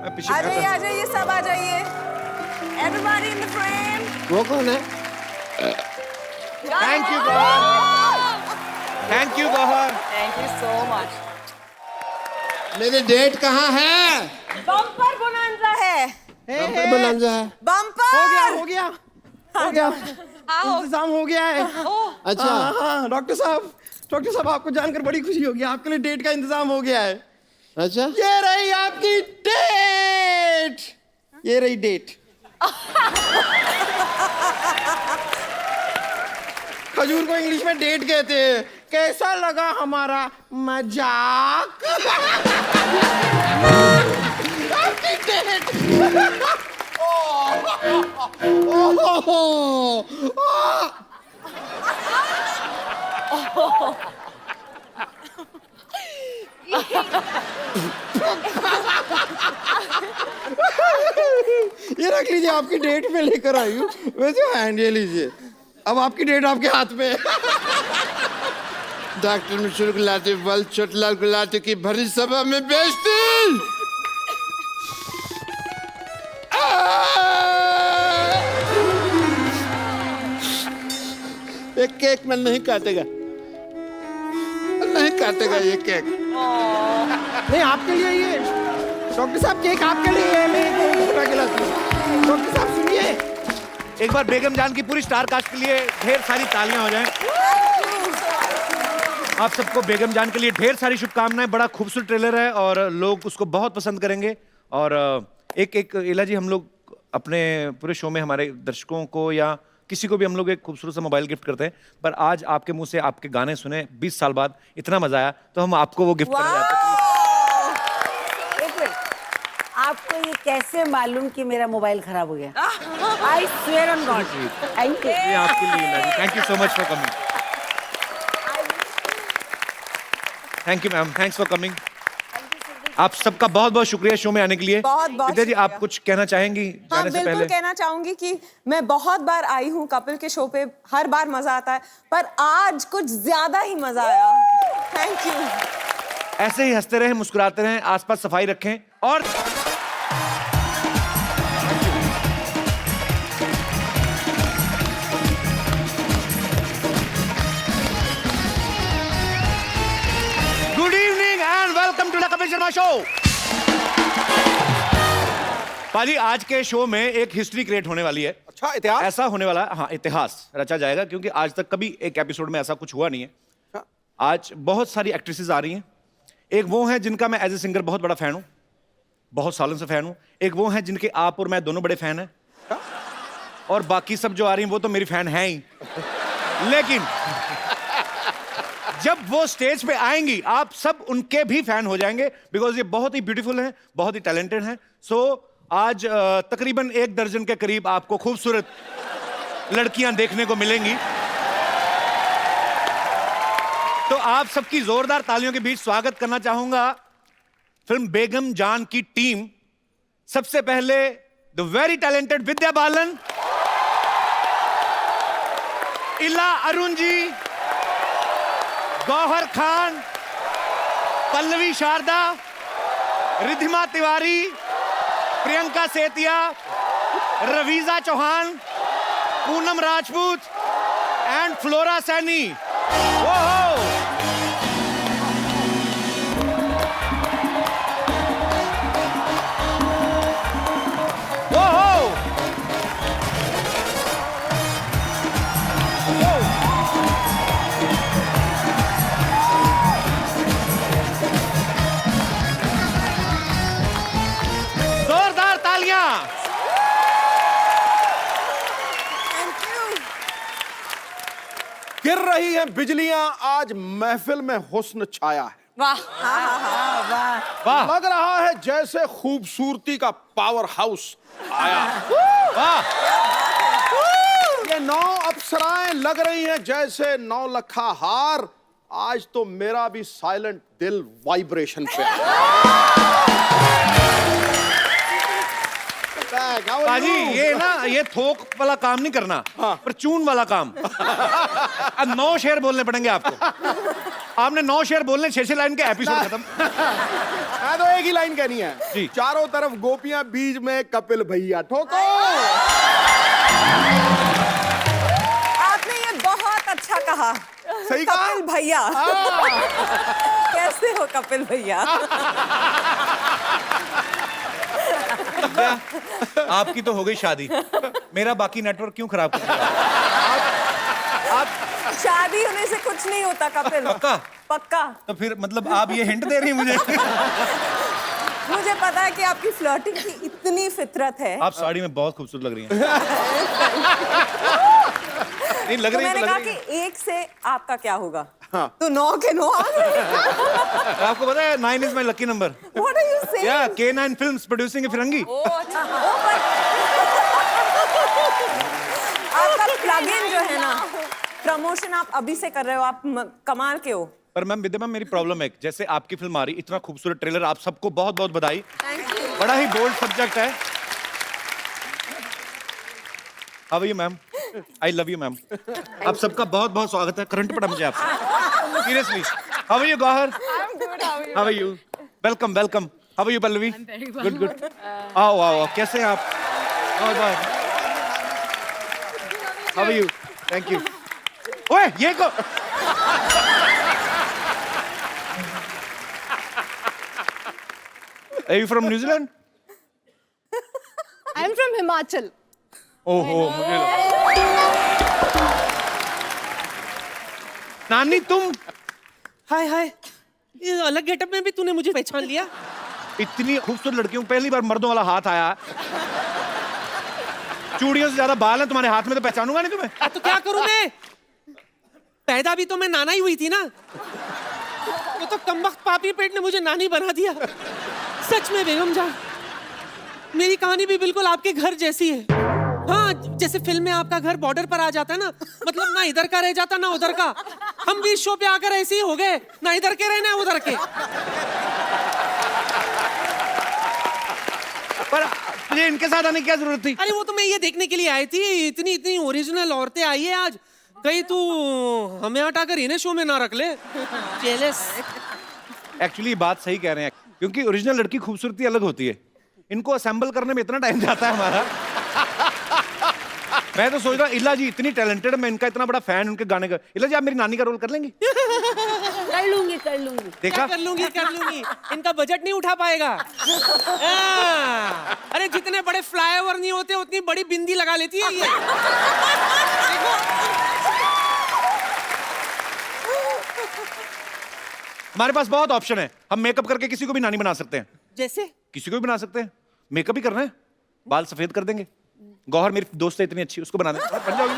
Speaker 1: मैं पीछे
Speaker 9: आ जाइए, सब आ जाइए। Everybody in the frame.
Speaker 11: वो कौन है?
Speaker 1: Thank you Gauahar, thank you Gauahar.
Speaker 3: Thank you so much.
Speaker 11: मेरी डेट कहाँ है?
Speaker 9: बम्पर बोनांजा है।
Speaker 11: बोनांजा है।
Speaker 9: बम्पर
Speaker 8: हो गया इंतजाम हो गया है।
Speaker 11: अच्छा
Speaker 8: हाँ, डॉक्टर साहब आपको जानकर बड़ी खुशी होगी, आपके लिए डेट का इंतजाम हो गया है।
Speaker 11: अच्छा,
Speaker 8: ये रही आपकी डेट, ये रही डेट। खजूर को इंग्लिश में डेट कहते हैं। कैसा लगा हमारा मजाक? आपकी डेट। ये रख लीजिए, आपकी डेट पे लेकर आई हूँ। वैसे हैंड ये लीजिए, अब आपकी डेट आपके हाथ में है।
Speaker 11: डॉक्टर मशहूर गुलाटी बल छोटलाल गुलाटी की भरी सभा में बेइज्जती। ये केक में नहीं काटेगा, नहीं काटेगा ये केक।
Speaker 8: नहीं, आपके लिए ये डॉक्टर साहब, केक आपके लिए है। मैं उठा के लाती हूँ। डॉक्टर साहब सुनिए,
Speaker 1: एक बार बेगम जान की पूरी स्टार कास्ट के लिए ढेर सारी तालियां हो जाएं। आप सबको बेगम जान के लिए ढेर सारी शुभकामनाएं। बड़ा खूबसूरत ट्रेलर है और लोग उसको बहुत पसंद करेंगे। और एक इला जी, हम लोग अपने पूरे शो में हमारे दर्शकों को या किसी को भी हम लोग एक खूबसूरत सा मोबाइल गिफ्ट करते हैं, पर आज आपके मुंह से आपके गाने सुने 20 साल बाद, इतना मजा आया तो हम आपको वो गिफ्ट करना चाहते हैं।
Speaker 5: आपको ये कैसे मालूम कि मेरा मोबाइल खराब हो गया? I swear on God. Thank you.
Speaker 1: ये आपके लिए Ila ji, thank you so much for coming. Thank you ma'am, thanks for coming. आप सबका बहुत बहुत शुक्रिया शो में आने के लिए।
Speaker 9: बहुत
Speaker 1: विद्या जी, आप कुछ कहना चाहेंगी
Speaker 9: हाँ,
Speaker 1: जाने से
Speaker 9: बिल्कुल
Speaker 1: पहले?
Speaker 9: कहना चाहूंगी कि मैं बहुत बार आई हूँ कपिल के शो पे, हर बार मजा आता है, पर आज कुछ ज्यादा ही मजा आया। Thank you.
Speaker 1: ऐसे ही हंसते रहें, मुस्कुराते रहें, आसपास सफाई रखें और good evening and welcome to the Kapil Sharma show. पाजी, आज के शो में एक हिस्ट्री क्रिएट होने वाली है।
Speaker 8: अच्छा, इतिहास
Speaker 1: ऐसा होने वाला है, हाँ, इतिहास रचा जाएगा, क्योंकि आज तक कभी एक एपिसोड में ऐसा कुछ हुआ नहीं है। आज बहुत सारी एक्ट्रेसेस आ रही हैं। एक वो हैं जिनका मैं एज ए सिंगर बहुत बड़ा फैन हूँ, बहुत सालों से फैन हूँ। एक वो हैं जिनके आप और मैं दोनों बड़े फैन हैं। और बाकी सब जो आ रही हैं वो तो मेरी फैन हैं ही। लेकिन जब वो स्टेज पे आएंगी आप सब उनके भी फैन हो जाएंगे, बिकॉज ये बहुत ही ब्यूटीफुल हैं, बहुत ही टैलेंटेड हैं। सो आज तकरीबन 1 दर्जन के करीब आपको खूबसूरत लड़कियां देखने को मिलेंगी। तो आप सबकी जोरदार तालियों के बीच स्वागत करना चाहूंगा फिल्म बेगम जान की टीम। सबसे पहले the very talented Vidya Balan, इला अरुण जी, गौहर खान, पल्लवी शारदा, रिधिमा तिवारी, प्रियंका सेतिया, रवीजा चौहान, पूनम राजपूत एंड फ्लोरा सैनी। जोरदार तालियां।
Speaker 12: गिर रही हैं बिजलियां, आज महफिल में हुस्न छाया है।
Speaker 3: वाह
Speaker 1: वाह,
Speaker 12: लग रहा है जैसे खूबसूरती का पावर हाउस आया।
Speaker 1: वाह,
Speaker 12: ये 9 अप्सराएं लग रही हैं जैसे 9 लखा हार। आज तो मेरा भी साइलेंट दिल वाइब्रेशन पे है। बैक। हाउ आर
Speaker 1: बाजी
Speaker 12: यू?
Speaker 1: ये ना ये थोक वाला काम नहीं करना, पर चून वाला काम। अब 9 शेर बोलने पड़ेंगे आपको। आपने 9 शेर बोलने, 6 लाइन के एपिसोड खत्म।
Speaker 12: मैं तो एक ही लाइन कहनी है
Speaker 1: जी।
Speaker 12: चारों तरफ गोपियां, बीच में कपिल भैया। ठोको।
Speaker 9: आपने ये बहुत अच्छा कहा।
Speaker 12: सही कहा?
Speaker 9: कपिल भैया। कैसे हो कपिल भैया?
Speaker 1: आपकी तो हो गई शादी, मेरा बाकी नेटवर्क क्यों खराब कर दिया? आप
Speaker 9: शादी होने से कुछ नहीं होता कपिल।
Speaker 1: पक्का?
Speaker 9: पक्का।
Speaker 1: तो फिर मतलब आप ये हिंट दे रही हैं मुझे?
Speaker 9: मुझे पता है कि आपकी फ्लर्टिंग की इतनी फितरत है।
Speaker 1: आप साड़ी में बहुत खूबसूरत लग रही हैं। नहीं लग
Speaker 9: तो
Speaker 1: रही है,
Speaker 9: मैंने
Speaker 1: तो
Speaker 9: कहा
Speaker 1: लग
Speaker 9: कि
Speaker 1: रही है।
Speaker 9: 1 से आपका क्या होगा?
Speaker 12: हाँ।
Speaker 9: तो 9 के 9 आ गए।
Speaker 1: आपको पता है 9 is my lucky number.
Speaker 9: What are you saying?
Speaker 1: या K9 फिल्म्स प्रोड्यूसिंग ए फिरंगी।
Speaker 9: अच्छा। आपका प्लग-इन जो है ना, प्रमोशन आप अभी से कर रहे हो, आप कमाल के हो।
Speaker 1: पर मैम विद्या मैम, मेरी प्रॉब्लम है, जैसे आपकी फिल्म आ रही, इतना खूबसूरत ट्रेलर, आप सबको बहुत बहुत बधाई। बड़ा ही बोल्ड सब्जेक्ट है। How are you ma'am? I love you ma'am. आप सबका बहुत बहुत स्वागत है। करंट पड़ा मुझे आपसे, seriously. How are you Gauahar? How are you? Welcome welcome. How are you Pallavi? Good good. आओ आओ, कैसे हैं आप? बहुत बहुत। How are you? Thank you. ओए ये को Are you from New Zealand?
Speaker 7: I'm from Himachal.
Speaker 1: ओहो, मुझे नानी तुम
Speaker 13: हाय हाय, ये अलग गेटअप में भी तूने मुझे पहचान लिया?
Speaker 1: इतनी खूबसूरत लड़कियों, पहली बार मर्दों वाला हाथ आया। चूड़ियों से ज्यादा बाल हैं तुम्हारे हाथ में, तो पहचानूंगा नहीं तुम्हें।
Speaker 13: तो क्या करूं मैं? पैदा भी तो मैं नाना ही हुई थी ना। वो तो कमबख्त पापी पेट ने मुझे नानी बना दिया। सच में बेगम जान, मेरी कहानी भी बिल्कुल आपके घर जैसी है। हाँ, जैसे फिल्म में आपका घर बॉर्डर पर आ जाता है ना, मतलब ना इधर का रह जाता ना उधर का। हम भी इस शो पे आकर ऐसे ही हो गए, ना इधर के रहे ना उधर के।
Speaker 1: पर तुझे इनके साथ आने की क्या जरूरत थी?
Speaker 13: अरे वो तो मैं ये देखने के लिए आई थी, इतनी इतनी ओरिजिनल औरतें आई है आज। कहीं तू हमें हटाकर इन्हें शो में ना रख ले। जेलस।
Speaker 1: एक्चुअली बात सही कह रहे हैं, क्योंकि ओरिजिनल लड़की खूबसूरती अलग होती है। इनको असेंबल करने में इतना टाइम जाता है हमारा। मैं तो सोच रहा इला जी इतनी टैलेंटेड, मैं इनका इतना बड़ा फैन उनके गाने का। इला जी आप मेरी नानी का रोल कर लेंगी?
Speaker 5: कर लूंगी कर लूंगी।
Speaker 1: देखा?
Speaker 13: कर लूंगी कर लूंगी। इनका बजट नहीं उठा पाएगा। अरे जितने बड़े फ्लाईओवर नहीं होते उतनी बड़ी बिंदी लगा लेती है ये।
Speaker 1: हमारे पास बहुत ऑप्शन है, हम मेकअप करके किसी को भी नानी बना सकते हैं।
Speaker 13: जैसे
Speaker 1: किसी को भी बना सकते हैं, मेकअप ही करना है, बाल सफेद कर देंगे। गौहर मेरी दोस्त है इतनी अच्छी, उसको बना देंगे, बन जाओगी।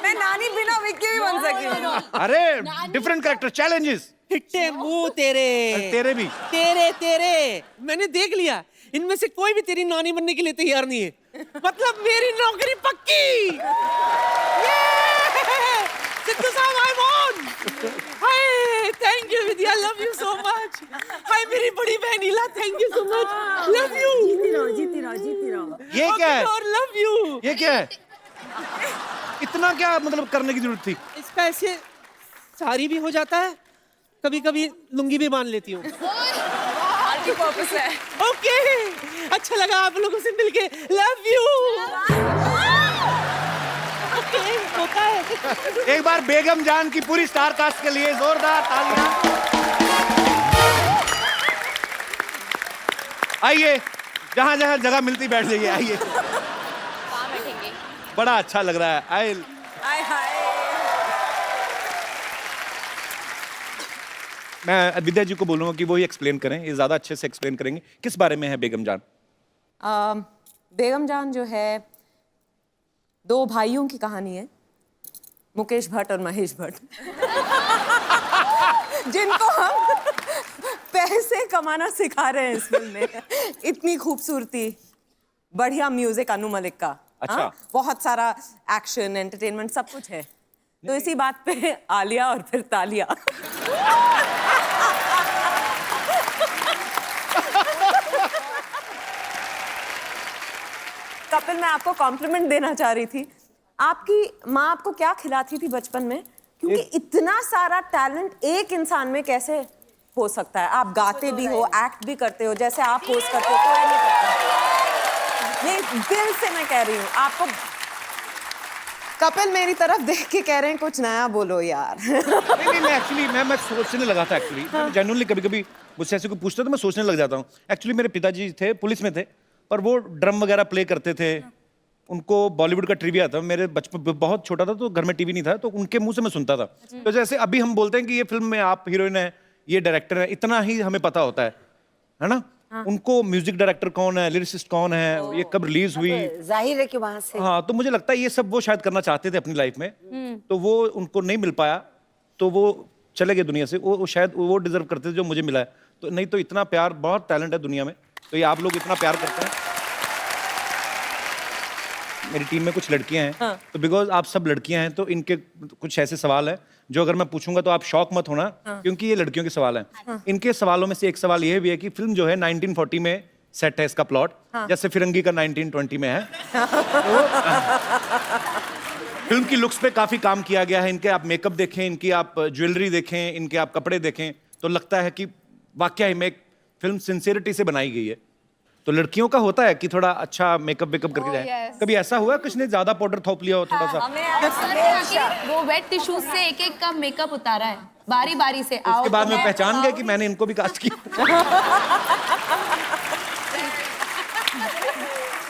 Speaker 9: मैं नानी बिना विक्की भी बन सकी।
Speaker 1: अरे डिफरेंट कैरेक्टर, चैलेंजेस।
Speaker 13: हिट्टे मुंह तेरे।
Speaker 1: तेरे भी।
Speaker 13: तेरे मैंने देख लिया, इनमें से कोई भी तेरी नानी बनने के लिए तैयार नहीं है। मतलब मेरी नौकरी पक्की। सिद्धू साहब, I won. Hi, thank you Vidya, love you so much. Hi मेरी बड़ी बहन Ila, thank you so much, love you.
Speaker 5: जीती रहो।
Speaker 1: ये क्या है?
Speaker 13: और लव यू।
Speaker 1: ये क्या है? इतना क्या मतलब करने की जरूरत थी?
Speaker 13: इसका ऐसे साड़ी भी हो जाता है, कभी कभी लुंगी भी बांध लेती हूँ।
Speaker 9: मल्टीपर्पस है।
Speaker 13: ओके, अच्छा लगा आप लोगों से मिलके, लव यू। ओके, होता है।
Speaker 1: एक बार बेगम जान की पूरी स्टार कास्ट के लिए जोरदार तालियां। आइए, जहां जहां जगह मिलती बैठ जाइए, आइए। बड़ा अच्छा लग रहा है।
Speaker 9: हाय हाय।
Speaker 1: मैं विद्या जी को बोलूंगा कि वो ही एक्सप्लेन करें, ये ज्यादा अच्छे से एक्सप्लेन करेंगे। किस बारे में है बेगम जान?
Speaker 9: बेगम जान जो है 2 भाइयों की कहानी है, मुकेश भट्ट और महेश भट्ट, जिनको हम पैसे कमाना सिखा रहे हैं इस फिल्म में। इतनी खूबसूरती, बढ़िया म्यूजिक अनु मलिक का।
Speaker 1: अच्छा।
Speaker 9: हाँ? बहुत सारा एक्शन, एंटरटेनमेंट, सब कुछ है। तो इसी बात पे आलिया और फिर तालिया। कपिल, मैं आपको कॉम्प्लीमेंट देना चाह रही थी। आपकी माँ आपको क्या खिलाती थी बचपन में? क्योंकि इतना सारा टैलेंट एक इंसान में कैसे हो सकता है? आप गाते भी हो, एक्ट भी करते हो, जैसे आप होस्ट करते हो, कोई नहीं करता। ये दिल से मैं कह रही हूँ आपको। कपिल मेरी तरफ देख के कह रहे हैं कुछ नया बोलो यार।
Speaker 1: नहीं, मैं एक्चुअली मैं सोचने लगा था एक्चुअली। जेन्युइनली कभी-कभी मुझसे ऐसे कोई पूछता तो मैं सोचने लग जाता हूँ। एक्चुअली मेरे पिताजी थे, पुलिस में थे, पर वो ड्रम वगैरह प्ले करते थे। उनको बॉलीवुड का ट्रिविया था। मेरे बचपन बहुत छोटा था तो घर में टीवी नहीं था, तो उनके मुंह से मैं सुनता था। तो जैसे अभी हम बोलते हैं कि ये फिल्म में आप हीरोइन है, ये डायरेक्टर है, इतना ही हमें पता होता है ना? उनको म्यूजिक डायरेक्टर कौन है, लिरिसिस्ट कौन है, ये कब रिलीज हुई,
Speaker 5: जाहिर है कि वहां से।
Speaker 1: हाँ, तो मुझे लगता है ये सब वो शायद करना चाहते थे अपनी लाइफ में, तो वो उनको नहीं मिल पाया, तो वो चले गए दुनिया से। वो शायद वो डिजर्व करते थे जो मुझे मिला है। तो नहीं तो इतना प्यार, बहुत टैलेंट है दुनिया में, तो ये आप लोग इतना प्यार करते हैं। मेरी टीम में कुछ लड़कियां हैं, तो बिकॉज आप सब लड़कियां हैं तो इनके कुछ ऐसे सवाल हैं जो अगर मैं पूछूंगा तो आप शॉक मत होना, क्योंकि ये लड़कियों के सवाल हैं। इनके सवालों में से एक सवाल ये भी है कि फिल्म जो है 1940 में सेट है इसका प्लॉट, जैसे फिरंगी का 1920 में है। तो फिल्म की लुक्स पे काफी काम किया गया है। इनके आप मेकअप देखें, इनकी आप ज्वेलरी देखें, इनके आप कपड़े देखें, तो लगता है कि वाकई में एक फिल्म सिंसियरिटी से बनाई गई है। तो लड़कियों का होता है कि थोड़ा अच्छा मेकअप वेकअप करके जाए। कभी ऐसा हुआ किसी ने ज्यादा पाउडर थोप लिया हो थोड़ा सा?
Speaker 6: वो वेट टिश्यूज से एक एक का मेकअप उतारा है बारी बारी से।
Speaker 1: उसके बाद में पहचान गए कि मैंने इनको भी कास्ट किया।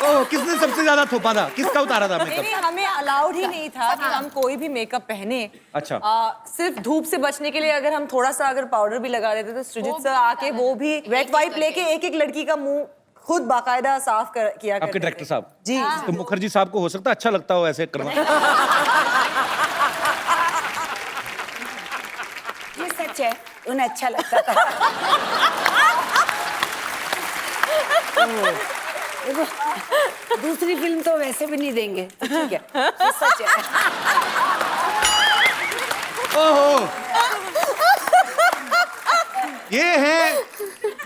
Speaker 1: ओह, किसने सबसे ज्यादा थोपा था? किसका उतारा था मेकअप?
Speaker 3: नहीं, हमें अलाउड ही नहीं था कि हम कोई भी मेकअप पहने।
Speaker 1: अच्छा।
Speaker 3: सिर्फ धूप से बचने के लिए अगर हम थोड़ा सा अगर पाउडर भी लगा देते तो सृजित सर आके वो भी वेट वाइप लेके एक एक लड़की का मुंह खुद बाकायदा साफ किया
Speaker 1: आपके डायरेक्टर साहब
Speaker 3: जी।
Speaker 1: तो मुखर्जी साहब को हो सकता है अच्छा लगता हो ऐसे करना।
Speaker 5: ये सच है, उन्हें अच्छा लगता था। देखो, दूसरी फिल्म तो वैसे भी नहीं देंगे, तो ठीक है, ये सच है।
Speaker 1: ओहो, ये है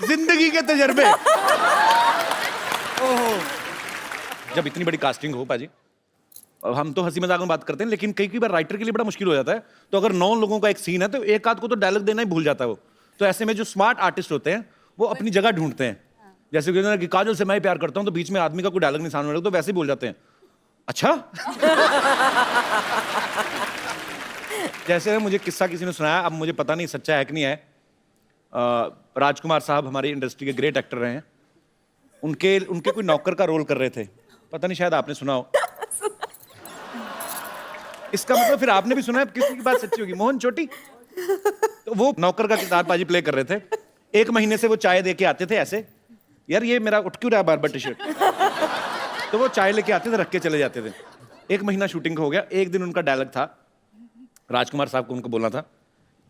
Speaker 1: जिंदगी के तजर्बे। ओहो, जब इतनी बड़ी कास्टिंग हो पाजी, हम तो हंसी मजाक में बात करते हैं, लेकिन कई बार राइटर के लिए बड़ा मुश्किल हो जाता है। तो अगर 9 लोगों का एक सीन है तो एक आध को तो डायलॉग देना ही भूल जाता है वो। तो ऐसे में जो स्मार्ट आर्टिस्ट होते हैं वो अपनी जगह ढूंढते हैं। जैसे कि काजल से मैं प्यार करता हूं, तो बीच में आदमी का कोई डायलॉग नहीं सामने वाले को, तो वैसे ही बोल जाते हैं, अच्छा। जैसे मुझे किस्सा किसी ने सुनाया, अब मुझे पता नहीं सच्चा है कि नहीं है। राजकुमार साहब हमारी इंडस्ट्री के ग्रेट एक्टर रहे हैं। उनके कोई नौकर का रोल कर रहे थे, पता नहीं शायद आपने सुना हो। इसका मतलब फिर आपने भी सुना है, किसी की बात सच्ची होगी। मोहन चोटी, तो वो नौकर का किरदार बाजी प्ले कर रहे थे। 1 महीने से वो चाय दे के आते थे ऐसे, यार ये मेरा उठ क्यों रहा है बार-बार टी-शर्ट। तो वो चाय लेके आते थे, रख के चले जाते थे। 1 महीना शूटिंग हो गया। एक दिन उनका डायलॉग था, राजकुमार साहब को उनको बोलना था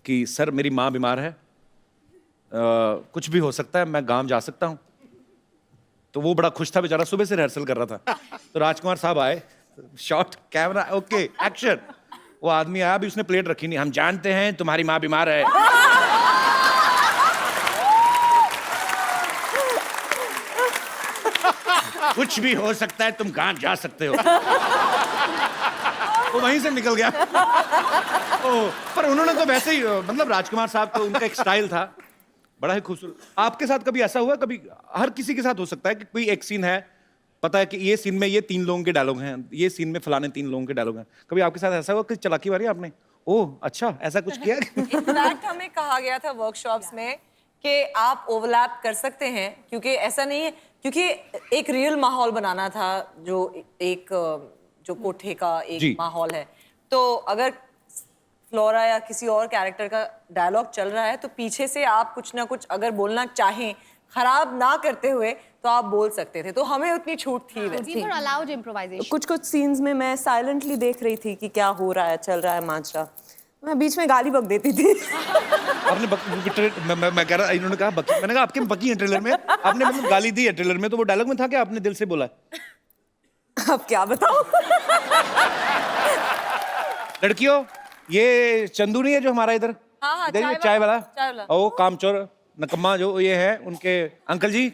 Speaker 1: कि सर मेरी माँ बीमार है, कुछ भी हो सकता है, मैं गांव जा सकता हूँ। तो वो बड़ा खुश था बेचारा, सुबह से रिहर्सल कर रहा था। तो राजकुमार साहब आए, शॉट कैमरा ओके एक्शन। वो आदमी आया, अभी उसने प्लेट रखी नहीं, हम जानते हैं तुम्हारी माँ बीमार है। कुछ भी हो सकता है, तुम गांव जा सकते हो। वो वहीं से निकल गया। पर उन्होंने तो वैसे ही, मतलब राजकुमार साहब तो उनका एक स्टाइल था, बड़ा ही खूबसूरत। आपके साथ कभी ऐसा हुआ? कभी हर किसी के साथ हो सकता है कि कोई एक सीन है, पता है कि ये सीन में ये 3 लोगों के डायलॉग हैं, ये सीन में फलाने 3 लोगों के डायलॉग हैं। कभी आपके साथ ऐसा हुआ कि चलाकी मारी आपने? ओह अच्छा, ऐसा कुछ किया?
Speaker 3: इनफैक्ट हमें कहा गया था वर्कशॉप्स में कि आप ओवरलैप कर सकते हैं, क्योंकि ऐसा नहीं है, क्योंकि एक रियल माहौल बनाना था, जो कोठे का एक माहौल है। तो अगर फ्लोरा या किसी और कैरेक्टर का डायलॉग चल रहा है तो पीछे से आप कुछ ना कुछ अगर बोलना चाहें, खराब ना करते हुए, तो आप बोल सकते थे। तो हमें उतनी छूट थी वैसे।
Speaker 9: कुछ सीन्स में मैं साइलेंटली देख रही थी कि क्या हो रहा है, चल रहा है माजरा। मैं बीच में गाली बक देती थी।
Speaker 1: आपने मैं कह रहा, इन्होंने कहा बकी, मैंने कहा आपके बकी है ट्रेलर में, आपने मतलब गाली दी है ट्रेलर में, तो वो डायलॉग में था कि आपने दिल से बोला?
Speaker 9: अब क्या बताऊं?
Speaker 1: लड़कियों, ये चंदू नहीं है जो हमारा इधर
Speaker 3: हाँ,
Speaker 1: चाय वाला, ओ कामचोर नकम्मा जो ये है, उनके अंकल जी।